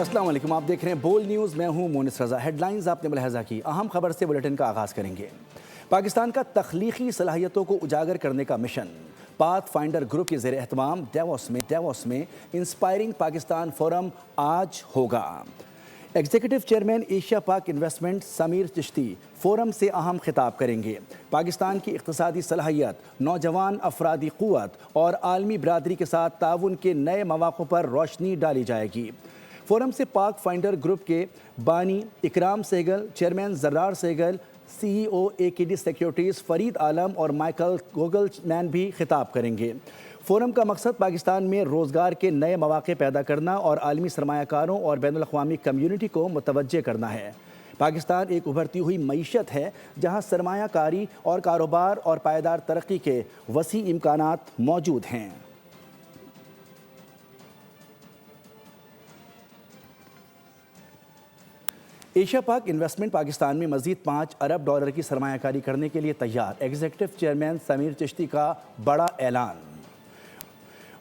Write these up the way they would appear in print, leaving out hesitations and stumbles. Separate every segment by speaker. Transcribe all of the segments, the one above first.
Speaker 1: السلام علیکم، آپ دیکھ رہے ہیں بول نیوز، میں ہوں مونس رضا۔ ہیڈ لائنز آپ نے ملاحظہ کی، اہم خبر سے بلیٹن کا آغاز کریں گے۔ پاکستان کا تخلیقی صلاحیتوں کو اجاگر کرنے کا مشن پاتھ فائنڈر گروپ کے زیر اہتمام ڈیووس میں انسپائرنگ پاکستان فورم آج ہوگا۔ ایگزیکٹو چیئرمین ایشیا پاک انویسٹمنٹ سمیر چشتی فورم سے اہم خطاب کریں گے۔ پاکستان کی اقتصادی صلاحیت، نوجوان افرادی قوت اور عالمی برادری کے ساتھ تعاون کے نئے مواقع پر روشنی ڈالی جائے گی۔ فورم سے پاک فائنڈر گروپ کے بانی اکرام سہگل، چیئرمین زرار سہگل، سی ای او AKD سیکیورٹیز فرید عالم اور مائیکل گوگل مین بھی خطاب کریں گے۔ فورم کا مقصد پاکستان میں روزگار کے نئے مواقع پیدا کرنا اور عالمی سرمایہ کاروں اور بین الاقوامی کمیونٹی کو متوجہ کرنا ہے۔ پاکستان ایک ابھرتی ہوئی معیشت ہے جہاں سرمایہ کاری اور کاروبار اور پائیدار ترقی کے وسیع امکانات موجود ہیں۔ ایشیا پاک انویسٹمنٹ پاکستان میں مزید $5 ارب کی سرمایہ کاری کرنے کے لیے تیار، ایگزیکٹو چیئرمین سمیر چشتی کا بڑا اعلان۔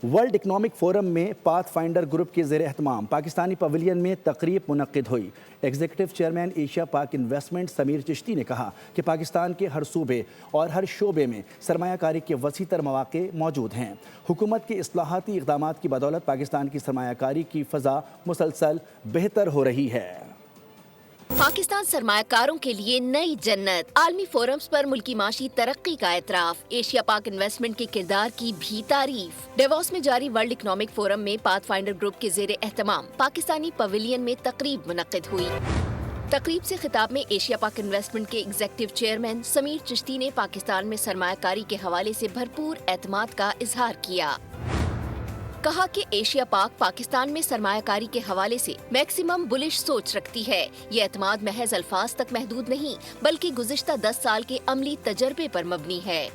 Speaker 1: ورلڈ اکنامک فورم میں پاتھ فائنڈر گروپ کے زیر اہتمام پاکستانی پویلین میں تقریب منعقد ہوئی۔ ایگزیکٹو چیئرمین ایشیا پاک انویسٹمنٹ سمیر چشتی نے کہا کہ پاکستان کے ہر صوبے اور ہر شعبے میں سرمایہ کاری کے وسیع تر مواقع موجود ہیں۔ حکومت کے اصلاحاتی اقدامات کی بدولت پاکستان کی سرمایہ کاری کی فضا مسلسل بہتر ہو رہی ہے۔
Speaker 2: پاکستان سرمایہ کاروں کے لیے نئی جنت، عالمی فورمز پر ملکی معاشی ترقی کا اعتراف، ایشیا پاک انویسٹمنٹ کے کردار کی بھی تعریف۔ ڈیووس میں جاری ورلڈ اکنامک فورم میں پاتھ فائنڈر گروپ کے زیر اہتمام پاکستانی پویلین میں تقریب منعقد ہوئی۔ تقریب سے خطاب میں ایشیا پاک انویسٹمنٹ کے ایگزیکٹو چیئرمین سمیر چشتی نے پاکستان میں سرمایہ کاری کے حوالے سے بھرپور اعتماد کا اظہار کیا۔ کہا کہ ایشیا پاک پاکستان میں سرمایہ کاری کے حوالے سے میکسیمم بلش سوچ رکھتی ہے۔ یہ اعتماد محض الفاظ تک محدود نہیں بلکہ گزشتہ 10 سال کے عملی تجربے پر مبنی ہے۔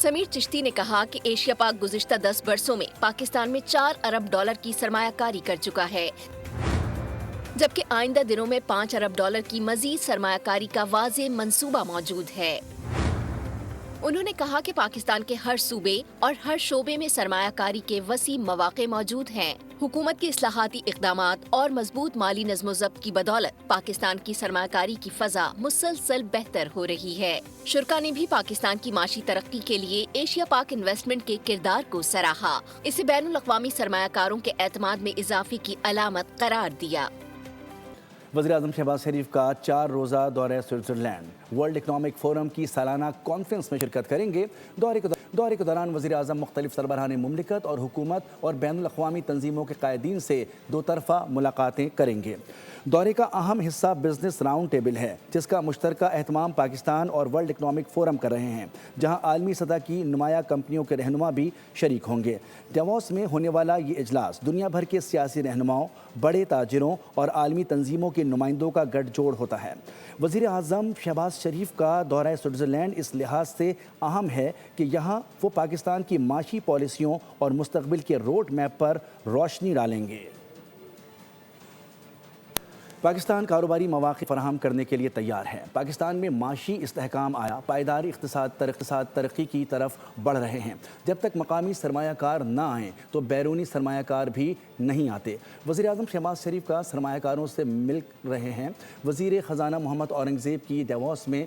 Speaker 2: سمیر چشتی نے کہا کہ ایشیا پاک گزشتہ 10 برسوں میں پاکستان میں $4 ارب کی سرمایہ کاری کر چکا ہے، جبکہ آئندہ دنوں میں $5 ارب کی مزید سرمایہ کاری کا واضح منصوبہ موجود ہے۔ انہوں نے کہا کہ پاکستان کے ہر صوبے اور ہر شعبے میں سرمایہ کاری کے وسیع مواقع موجود ہیں۔ حکومت کے اصلاحاتی اقدامات اور مضبوط مالی نظم و ضبط کی بدولت پاکستان کی سرمایہ کاری کی فضا مسلسل بہتر ہو رہی ہے۔ شرکا نے بھی پاکستان کی معاشی ترقی کے لیے ایشیا پاک انویسٹمنٹ کے کردار کو سراہا، اسے بین الاقوامی سرمایہ کاروں کے اعتماد میں اضافے کی علامت قرار دیا۔
Speaker 1: وزیراعظم شہباز شریف کا 4 روزہ دورہ سوئٹزرلینڈ ورلڈ اکنامک فورم کی سالانہ کانفرنس میں شرکت کریں گے۔ دورے کے دوران وزیراعظم مختلف سربراہان مملکت اور حکومت اور بین الاقوامی تنظیموں کے قائدین سے 2 طرفہ ملاقاتیں کریں گے۔ دورے کا اہم حصہ بزنس راؤنڈ ٹیبل ہے، جس کا مشترکہ اہتمام پاکستان اور ورلڈ اکنامک فورم کر رہے ہیں، جہاں عالمی سطح کی نمایاں کمپنیوں کے رہنما بھی شریک ہوں گے۔ ڈیووس میں ہونے والا یہ اجلاس دنیا بھر کے سیاسی رہنماؤں، بڑے تاجروں اور عالمی تنظیموں کے نمائندوں کا گٹھ جوڑ ہوتا ہے۔ وزیر اعظم شہباز شریف کا دورہ سوئٹزرلینڈ اس لحاظ سے اہم ہے کہ یہاں وہ پاکستان کی معاشی پالیسیوں اور مستقبل کے روڈ میپ پر روشنی ڈالیں گے۔ پاکستان کاروباری مواقع فراہم کرنے کے لیے تیار ہے۔ پاکستان میں معاشی استحکام آیا، پائیدار اقتصاد ترقی کی طرف بڑھ رہے ہیں۔ جب تک مقامی سرمایہ کار نہ آئیں تو بیرونی سرمایہ کار بھی نہیں آتے۔ وزیر اعظم شہباز شریف کا سرمایہ کاروں سے مل رہے ہیں۔ وزیر خزانہ محمد اورنگزیب کی ڈیووس میں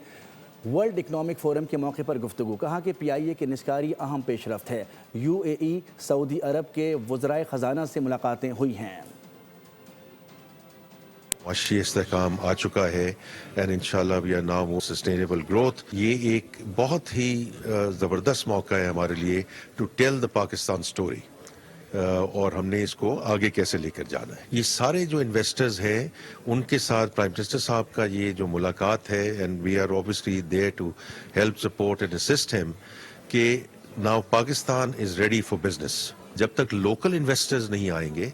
Speaker 1: ورلڈ اکنامک فورم کے موقع پر گفتگو، کہا کہ PIA کی نشکاری اہم پیش رفت ہے۔ UAE، سعودی عرب کے وزرائے خزانہ سے ملاقاتیں ہوئی ہیں۔
Speaker 3: معاشی استحکام آ چکا ہے اینڈ انشاءاللہ we are now more sustainable growth. یہ ایک بہت ہی زبردست موقع ہے ہمارے لیے to tell the Pakistan story, اور ہم نے اس کو آگے کیسے لے کر جانا ہے۔ یہ سارے جو انویسٹرز ہیں ان کے ساتھ پرائم منسٹر صاحب کا یہ جو ملاقات ہے، and we are obviously there to help support and assist ہم، کہ now Pakistan is ready for business. جب تک لوکل انویسٹرز نہیں آئیں گے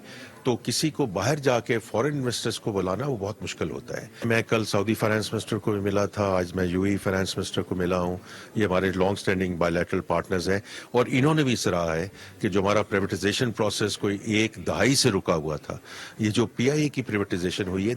Speaker 3: تو کسی کو باہر جا کے فورن انویسٹرز کو بلانا وہ بہت مشکل ہوتا ہے۔ میں کل سعودی فائنانس منسٹر کو بھی ملا تھا، آج میں UAE فائنانس منسٹر کو ملا ہوں۔ یہ ہمارے long standing by lateral partners ہیں، اور انہوں نے بھی سراہا ہے کہ جو ہمارا پرائیویٹائزیشن پروسیس کوئی 1 دہائی سے رکا ہوا تھا، یہ جو PIA کی پرائیویٹائزیشن ہوئی ہے۔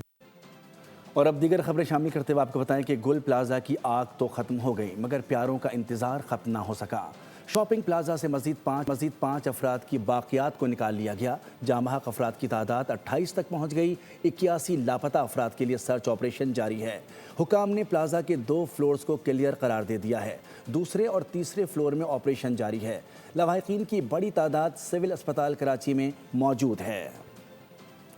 Speaker 1: اور اب دیگر خبریں شامل کرتے ہوئے آپ کو بتائیں کہ گل پلازا کی آگ تو ختم ہو گئی مگر پیاروں کا انتظار ختم نہ ہو سکا۔ شاپنگ پلازا سے مزید پانچ افراد کی باقیات کو نکال لیا گیا. جاں بحق افراد کی تعداد 28 تک پہنچ گئی. 81 لاپتہ افراد کے لیے سرچ آپریشن جاری ہے. حکام نے پلازا کے 2 فلورز کو کلیئر قرار دے دیا ہے. دوسرے اور تیسرے فلور میں آپریشن جاری ہے. لواحقین کی بڑی تعداد سول اسپتال کراچی میں موجود ہے.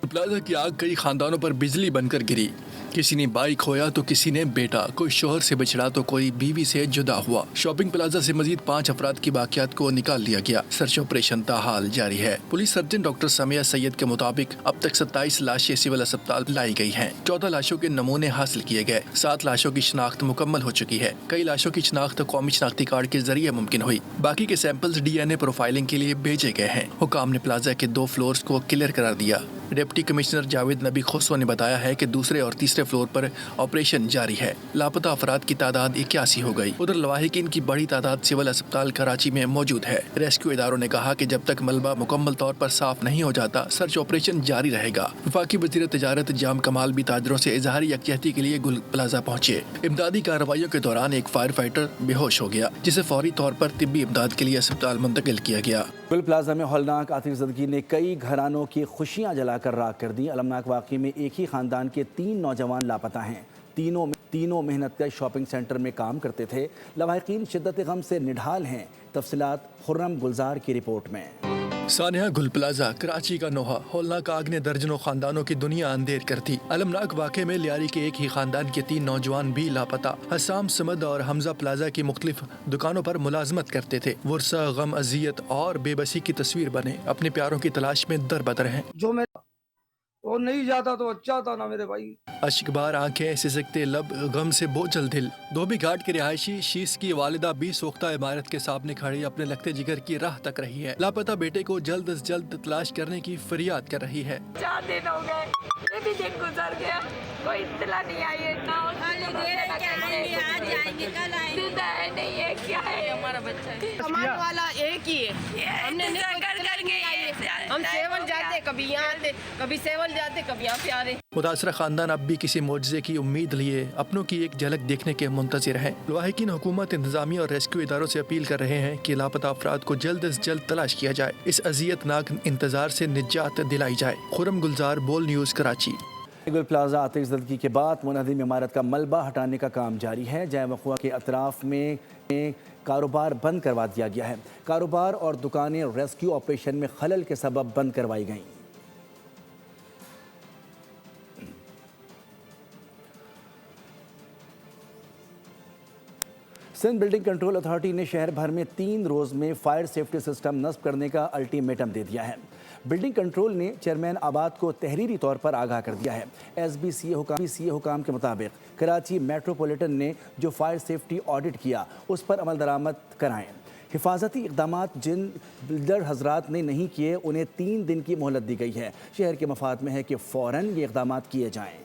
Speaker 4: پلازا کی آگ کئی خاندانوں پر بجلی بن کر گری. کسی نے بھائی کھویا تو کسی نے بیٹا, کوئی شوہر سے بچھڑا تو کوئی بیوی سے جدا ہوا. شاپنگ پلازا سے مزید 5 افراد کی باقیات کو نکال لیا گیا. سرچ آپریشن تاحال جاری ہے. پولیس سرجن ڈاکٹر سمیہ سید کے مطابق اب تک 27 لاشیں سول اسپتال لائی گئی ہیں. 14 لاشوں کے نمونے حاصل کیے گئے. 7 لاشوں کی شناخت مکمل ہو چکی ہے. کئی لاشوں کی شناخت قومی شناختی کارڈ کے ذریعے ممکن ہوئی. باقی کے سیمپلز DNA پروفائلنگ کے لیے بھیجے گئے ہیں. حکام نے پلازا کے 2 فلورز کو کلیئر قرار دیا. ڈپٹی کمشنر جاوید نبی خسرو نے بتایا ہے کہ دوسرے اور تیسرے فلور پر آپریشن جاری ہے. لاپتہ افراد کی تعداد 81 ہو گئی. ادھر لواحقین کی بڑی تعداد سول اسپتال کراچی میں موجود ہے. ریسکیو اداروں نے کہا کہ جب تک ملبہ مکمل طور پر صاف نہیں ہو جاتا سرچ آپریشن جاری رہے گا. وفاقی وزیر تجارت جام کمال بھی تاجروں سے اظہاری یکجہتی کے لیے گل پلازا پہنچے. امدادی کارروائیوں کے دوران ایک فائر فائٹر بے ہوش ہو گیا جسے فوری طور پر طبی امداد کے لیے اسپتال منتقل کیا گیا.
Speaker 1: گل پلازا میں ہولناک آتش زدگی نے کئی گھرانوں کی خوشیاں جلا کر راکھ کر دی. المناک واقعے میں ایک ہی خاندان کے 3 نوجوان لاپتہ ہیں. تینوں محنت کش شاپنگ سینٹر میں کام کرتے تھے. لواحقین شدت غم سے نڈھال ہیں. تفصیلات خرم گلزار کی رپورٹ میں.
Speaker 4: سانحہ گل پلازا کراچی کا نوحہ. ہولناک آگ نے درجنوں خاندانوں کی دنیا اندھیر کر دی. المناک واقعے میں لیاری کے ایک ہی خاندان کے 3 نوجوان بھی لاپتہ. حسام سمد اور حمزہ پلازا کی مختلف دکانوں پر ملازمت کرتے تھے. ورثہ غم اذیت اور بے بسی کی تصویر بنے. اپنے پیاروں کی تلاش میں در بدر ہیں.
Speaker 5: جو میں وہ نہیں جاتا تو اچھا تھا نا میرے بھائی.
Speaker 4: اشک بار آنکھیں, سسکتے لب, غم سے بوجھل دل. دھوبی گھاٹ کے رہائشی شیس کی والدہ بھی سوختہ عمارت کے سامنے کھڑی اپنے لگتے جگر کی راہ تک رہی ہے. لاپتہ بیٹے کو جلد از جلد تلاش کرنے کی فریاد کر رہی ہے.
Speaker 6: 4 دن ہو گئے, یہ بھی دن گزر گیا, کوئی اطلاع نہیں آئی ہے. زندہ ہے نہیں ہے, کیا ہے ہمارا بچہ.
Speaker 7: کمان والا ایک ہی ہے. ہم نے ہم سیول جاتے, کبھی یہاں آتے, کبھی سیول جاتے, کبھی یہاں پہ آ رہے.
Speaker 4: متاثرہ خاندان اب بھی کسی معجزے کی امید لیے اپنوں کی ایک جھلک دیکھنے کے منتظر ہیں. لواحقین حکومت, انتظامیہ اور ریسکیو اداروں سے اپیل کر رہے ہیں کہ لاپتہ افراد کو جلد از جلد تلاش کیا جائے. اس اذیت ناک انتظار سے نجات دلائی جائے. خرم گلزار, بول نیوز, کراچی.
Speaker 1: گل پلازا آتش زدگی کے بعد منہدم عمارت کا ملبہ ہٹانے کا کام جاری ہے. جائے وقوع کے اطراف میں کاروبار بند کروا دیا گیا ہے. کاروبار اور دکانیں ریسکیو آپریشن میں خلل کے سبب بند کروائی گئیں. سندھ بلڈنگ کنٹرول اتھارٹی نے شہر بھر میں 3 روز میں فائر سیفٹی سسٹم نصب کرنے کا الٹیمیٹم دے دیا ہے. بلڈنگ کنٹرول نے چیئرمین آباد کو تحریری طور پر آگاہ کر دیا ہے. ایس بی سی اے حکام کے مطابق کراچی میٹروپولیٹن نے جو فائر سیفٹی آڈٹ کیا اس پر عمل درآمد کرائیں. حفاظتی اقدامات جن بلڈر حضرات نے نہیں کیے انہیں 3 دن کی مہلت دی گئی ہے. شہر کے مفاد میں ہے کہ فوراً یہ اقدامات کیے جائیں.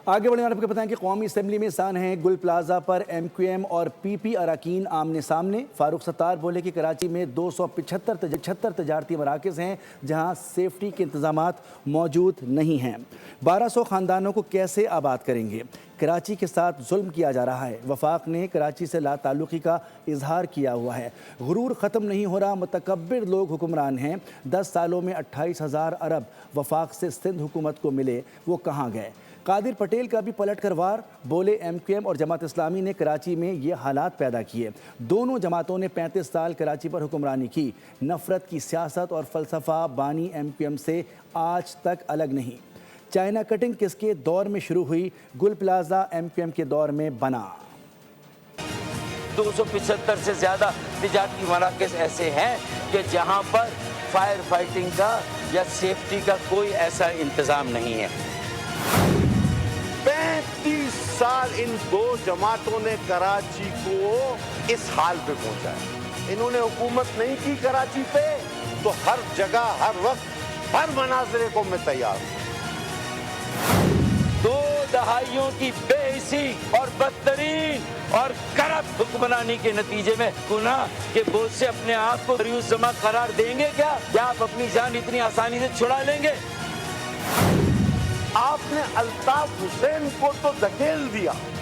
Speaker 1: آگے بڑھیں اور آپ کو بتائیں کہ قومی اسمبلی میں سان ہیں. گل پلازا پر MQM اور PP اراکین آمنے سامنے. فاروق ستار بولے کہ کراچی میں 275 تجارتی مراکز ہیں جہاں سیفٹی کے انتظامات موجود نہیں ہیں. 1200 خاندانوں کو کیسے آباد کریں گے؟ کراچی کے ساتھ ظلم کیا جا رہا ہے. وفاق نے کراچی سے لا تعلقی کا اظہار کیا ہوا ہے. غرور ختم نہیں ہو رہا, متکبر لوگ حکمران ہیں. 10 سالوں میں 28,000 ارب وفاق سے سندھ حکومت کو ملے, وہ کہاں گئے؟ قادر پٹیل کا بھی پلٹ کر وار. بولے MQM اور جماعت اسلامی نے کراچی میں یہ حالات پیدا کیے. دونوں جماعتوں نے 35 سال کراچی پر حکمرانی کی. نفرت کی سیاست اور فلسفہ بانی MQM سے آج تک الگ نہیں. چائنا کٹنگ کس کے دور میں شروع ہوئی؟ گل پلازا MQM کے دور میں بنا.
Speaker 8: 275 سے زیادہ تجارتی مراکز ایسے ہیں کہ جہاں پر فائر فائٹنگ کا یا سیفٹی کا کوئی ایسا انتظام نہیں ہے.
Speaker 9: 35 سال ان 2 جماعتوں نے کراچی کو اس حال پہ پہنچایا. انہوں نے حکومت نہیں کی کراچی پہ تو ہر جگہ ہر وقت ہر مناظرے کو میں تیار ہوں.
Speaker 8: 2 دہائیوں کی بے حسی اور بدترین اور کرپٹ حکمرانی کے نتیجے میں گناہ کے بوجھ سے اپنے آپ کو مریوس جمع قرار دیں گے کیا؟ یا آپ اپنی جان اتنی آسانی سے چھڑا لیں گے؟
Speaker 9: آپ نے الطاف حسین کو تو دھکیل دیا.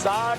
Speaker 8: 60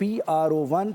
Speaker 1: PRO1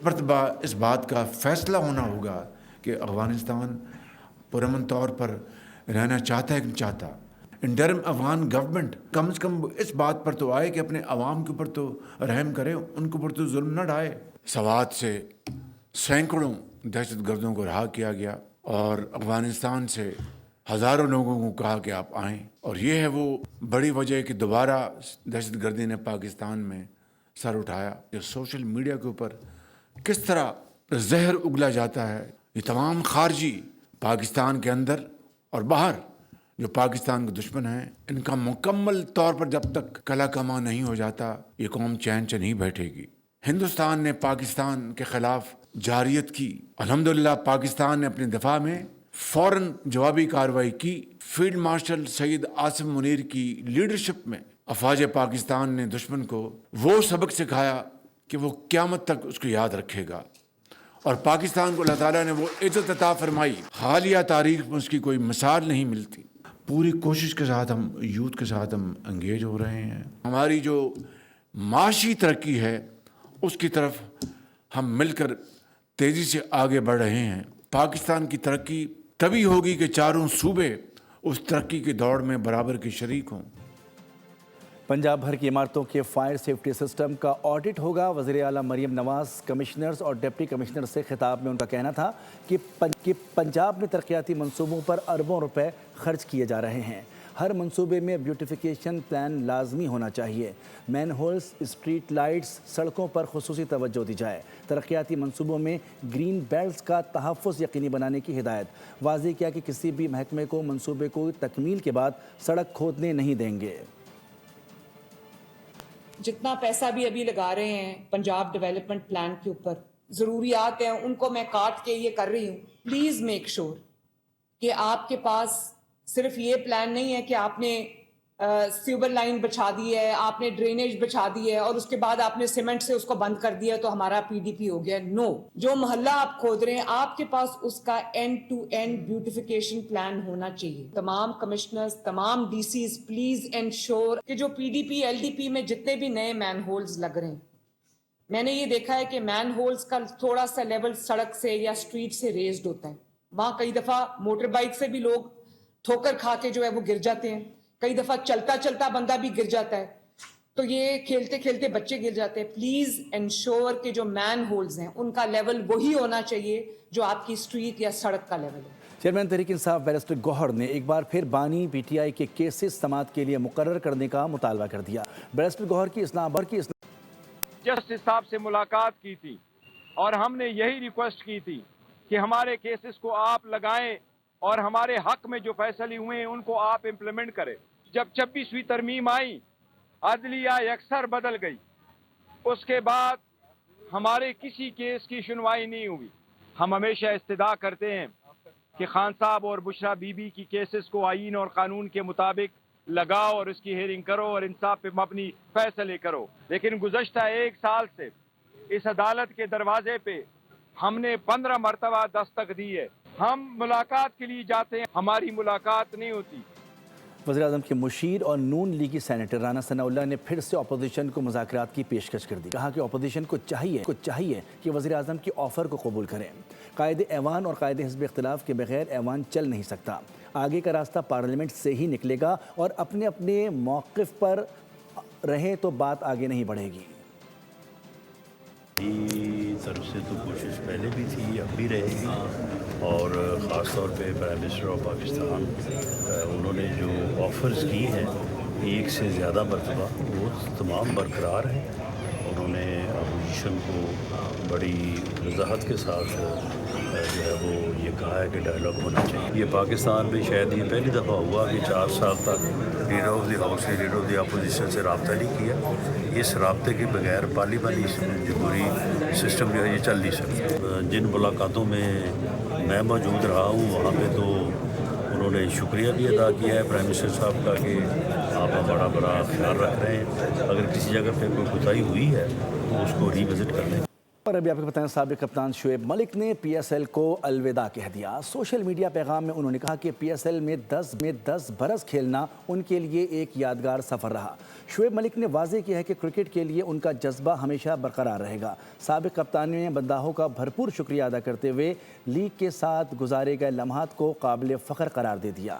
Speaker 10: مرتبہ اس بات کا فیصلہ ہونا ہوگا کہ افغانستان پرامن طور پر رہنا چاہتا ہے کہ نہیں چاہتا. انٹرم افغان گورنمنٹ کم از کم اس بات پر تو آئے کہ اپنے عوام کے اوپر تو رحم کرے, ان کے اوپر تو ظلم نہ ڈھائے. سوات سے سینکڑوں دہشت گردوں کو رہا کیا گیا اور افغانستان سے ہزاروں لوگوں کو کہا کہ آپ آئیں, اور یہ ہے وہ بڑی وجہ کہ دوبارہ دہشت گردی نے پاکستان میں سر اٹھایا. جو سوشل میڈیا کے اوپر کس طرح زہر اگلا جاتا ہے, یہ تمام خارجی پاکستان کے اندر اور باہر جو پاکستان کے دشمن ہیں, ان کا مکمل طور پر جب تک کلا کما نہیں ہو جاتا یہ قوم چین سے نہیں بیٹھے گی. ہندوستان نے پاکستان کے خلاف جارحیت کی. الحمدللہ پاکستان نے اپنے دفاع میں فوراً جوابی کارروائی کی. فیلڈ مارشل سید عاصم منیر کی لیڈرشپ میں افواج پاکستان نے دشمن کو وہ سبق سکھایا کہ وہ قیامت تک اس کو یاد رکھے گا, اور پاکستان کو اللہ تعالیٰ نے وہ عزت عطا فرمائی حالیہ تاریخ میں اس کی کوئی مثال نہیں ملتی. پوری کوشش کے ساتھ ہم یوتھ کے ساتھ ہم انگیج ہو رہے ہیں. ہماری جو معاشی ترقی ہے اس کی طرف ہم مل کر تیزی سے آگے بڑھ رہے ہیں. پاکستان کی ترقی تبھی ہوگی کہ چاروں صوبے اس ترقی کی دوڑ میں برابر کے شریک ہوں.
Speaker 1: پنجاب بھر کی عمارتوں کے فائر سیفٹی سسٹم کا آڈٹ ہوگا. وزیر اعلیٰ مریم نواز کمشنرز اور ڈپٹی کمشنر سے خطاب میں ان کا کہنا تھا کہ پنجاب میں ترقیاتی منصوبوں پر اربوں روپے خرچ کیے جا رہے ہیں. ہر منصوبے میں بیوٹیفیکیشن پلان لازمی ہونا چاہیے. مین ہولز, اسٹریٹ لائٹس, سڑکوں پر خصوصی توجہ دی جائے. ترقیاتی منصوبوں میں گرین بیلٹس کا تحفظ یقینی بنانے کی ہدایت. واضح کیا کہ کسی بھی محکمے کو منصوبے کو تکمیل کے بعد سڑک کھودنے نہیں دیں گے.
Speaker 11: جتنا پیسہ بھی ابھی لگا رہے ہیں پنجاب ڈیولپمنٹ پلان کے اوپر, ضروریات ہیں ان کو میں کاٹ کے یہ کر رہی ہوں. پلیز میک شور کہ آپ کے پاس صرف یہ پلان نہیں ہے کہ آپ نے سیور لائن بچھا دی ہے, آپ نے ڈرینیج بچھا دی ہے اور اس کے بعد آپ نے سیمنٹ سے اس کو بند کر دیا تو ہمارا پی ڈی پی ہو گیا. نو, جو محلہ آپ کھود رہے ہیں آپ کے پاس اس کا end to end beautification plan ہونا چاہیے. تمام کمشنرز, تمام ڈی سیز, پلیز انشور کہ جو P D P L D P میں جتنے بھی نئے مین ہولز لگ رہے ہیں, میں نے یہ دیکھا ہے کہ مین ہولز کا تھوڑا سا لیول سڑک سے یا اسٹریٹ سے ریزڈ ہوتا ہے. وہاں کئی دفعہ موٹر بائک سے بھی لوگ ٹھوکر کھا کے جو ہے وہ گر جاتے ہیں, کئی دفعہ چلتا چلتا بندہ بھی گر جاتا ہے, تو یہ کھیلتے کھیلتے بچے گر جاتے ہیں. پلیز انشور کہ جو مین ہولز ہیں ان کا لیول وہی ہونا چاہیے جو آپ کی اسٹریٹ یا سڑک کا لیول ہے.
Speaker 1: چیئرمین تحریک انصاف بیرسٹر گوہر نے ایک بار پھر بانی پی ٹی آئی کے کیسز سماعت کے لیے مقرر کرنے کا مطالبہ کر دیا. بیرسٹر گوہر کی اسلام آباد کی
Speaker 12: جسٹس صاحب سے ملاقات کی تھی اور ہم نے یہی ریکویسٹ کی تھی کہ ہمارے کیسز کو آپ لگائیں اور ہمارے حق میں جو فیصلے ہوئے ہیں ان کو آپ امپلیمنٹ کریں. جب 26ویں ترمیم آئی عدلیہ اکثر بدل گئی, اس کے بعد ہمارے کسی کیس کی سنوائی نہیں ہوئی. ہم ہمیشہ استدعا کرتے ہیں کہ خان صاحب اور بشرا بی بی کی کیسز کو آئین اور قانون کے مطابق لگاؤ اور اس کی ہیئرنگ کرو اور انصاف پہ مبنی فیصلے کرو. لیکن گزشتہ 1 سال سے اس عدالت کے دروازے پہ ہم نے 15 مرتبہ دستک دی ہے. ہم ملاقات کے لیے جاتے ہیں, ہماری ملاقات نہیں ہوتی.
Speaker 1: وزیر اعظم کے مشیر اور نون لیگی سینیٹر رانا ثناء اللہ نے پھر سے اپوزیشن کو مذاکرات کی پیشکش کر دی. کہا کہ اپوزیشن کو چاہیے کہ وزیر اعظم کی آفر کو قبول کریں. قائد ایوان اور قائد حزب اختلاف کے بغیر ایوان چل نہیں سکتا. آگے کا راستہ پارلیمنٹ سے ہی نکلے گا اور اپنے اپنے موقف پر رہیں تو بات آگے نہیں بڑھے گی.
Speaker 13: طرف سے تو کوشش پہلے بھی تھی, اب بھی رہے گی, اور خاص طور پہ پرائم منسٹر آف پاکستان انہوں نے جو آفرز کی ہیں 1 سے زیادہ مرتبہ وہ تمام برقرار ہیں. انہوں نے اپوزیشن کو بڑی وضاحت کے ساتھ جو ہے وہ یہ کہا ہے کہ ڈائلاگ ہونا چاہیے. یہ پاکستان میں شاید یہ پہلی دفعہ ہوا کہ 4 سال تک لیڈر آف دی ہاؤس نے لیڈر آف دی اپوزیشن سے رابطہ نہیں کیا. اس رابطے کے بغیر پارلیمانی جمہوری سسٹم جو ہے یہ چل نہیں سکتا. جن ملاقاتوں میں میں موجود رہا ہوں وہاں پہ تو انہوں نے شکریہ بھی ادا کیا ہے پرائم منسٹر صاحب کا کہ آپ ہمارا بڑا خیال رکھ رہے ہیں. اگر کسی جگہ پہ کوئی کوتاہی ہوئی ہے تو اس کو ری وزٹ کر لیں.
Speaker 1: اور ابھی آپ کو بتائیں سابق کپتان شعیب ملک نے پی ایس ایل کو الوداع کہہ دیا. سوشل میڈیا پیغام میں انہوں نے کہا کہ پی ایس ایل میں 10 برس کھیلنا ان کے لیے ایک یادگار سفر رہا. شعیب ملک نے واضح کیا ہے کہ کرکٹ کے لیے ان کا جذبہ ہمیشہ برقرار رہے گا. سابق کپتان نے بنداہوں کا بھرپور شکریہ ادا کرتے ہوئے لیگ کے ساتھ گزارے گئے لمحات کو قابل فخر قرار دے دیا.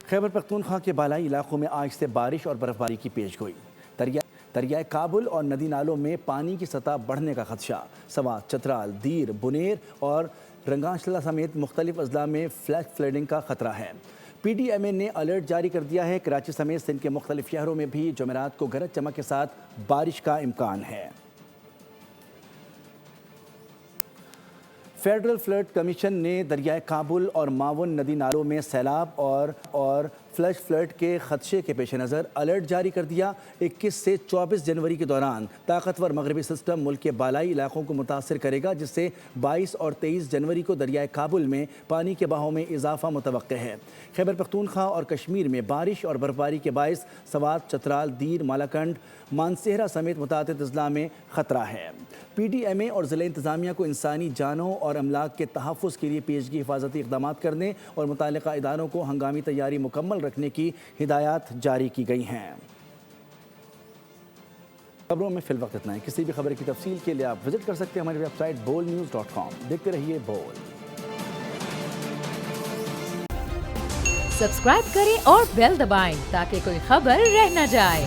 Speaker 1: خیبر پختونخوا کے بالائی علاقوں میں آج سے بارش اور برف باری کی پیش گوئی. دریائے کابل اور ندی نالوں میں پانی کی سطح بڑھنے کا خدشہ. سوات، چترال، دیر، بنیر اور رنگاشلا سمیت مختلف اضلاع میں فلیش فلڈنگ کا خطرہ ہے. پی ڈی ایم اے نے الرٹ جاری کر دیا ہے. کراچی سمیت سندھ کے مختلف شہروں میں بھی جمعرات کو گرج چمک کے ساتھ بارش کا امکان ہے. فیڈرل فلڈ کمیشن نے دریائے کابل اور معاون ندی نالوں میں سیلاب اور فلش فلڈ کے خدشے کے پیش نظر الرٹ جاری کر دیا. 21 سے 24 جنوری کے دوران طاقتور مغربی سسٹم ملک کے بالائی علاقوں کو متاثر کرے گا، جس سے 22 اور 23 جنوری کو دریائے کابل میں پانی کے بہاؤ میں اضافہ متوقع ہے. خیبر پختونخوا اور کشمیر میں بارش اور برفباری کے باعث سوات، چترال، دیر، مالاکنڈ، مانسہرہ سمیت متعدد اضلاع میں خطرہ ہے. پی ڈی ایم اے اور ضلع انتظامیہ کو انسانی جانوں اور املاک کے تحفظ کے لیے پیشگی حفاظتی اقدامات کرنے اور متعلقہ اداروں کو ہنگامی تیاری مکمل رکھنے کی ہدایات جاری کی گئی ہیں. خبروں میں فی الوقت اتنا ہے. کسی بھی خبر کی تفصیل کے لیے آپ وزٹ کر سکتے ہیں ہماری ویب سائٹ bolnews.com. دیکھتے رہیے بول.
Speaker 14: سبسکرائب کریں اور بیل دبائیں تاکہ کوئی خبر رہ نہ جائے.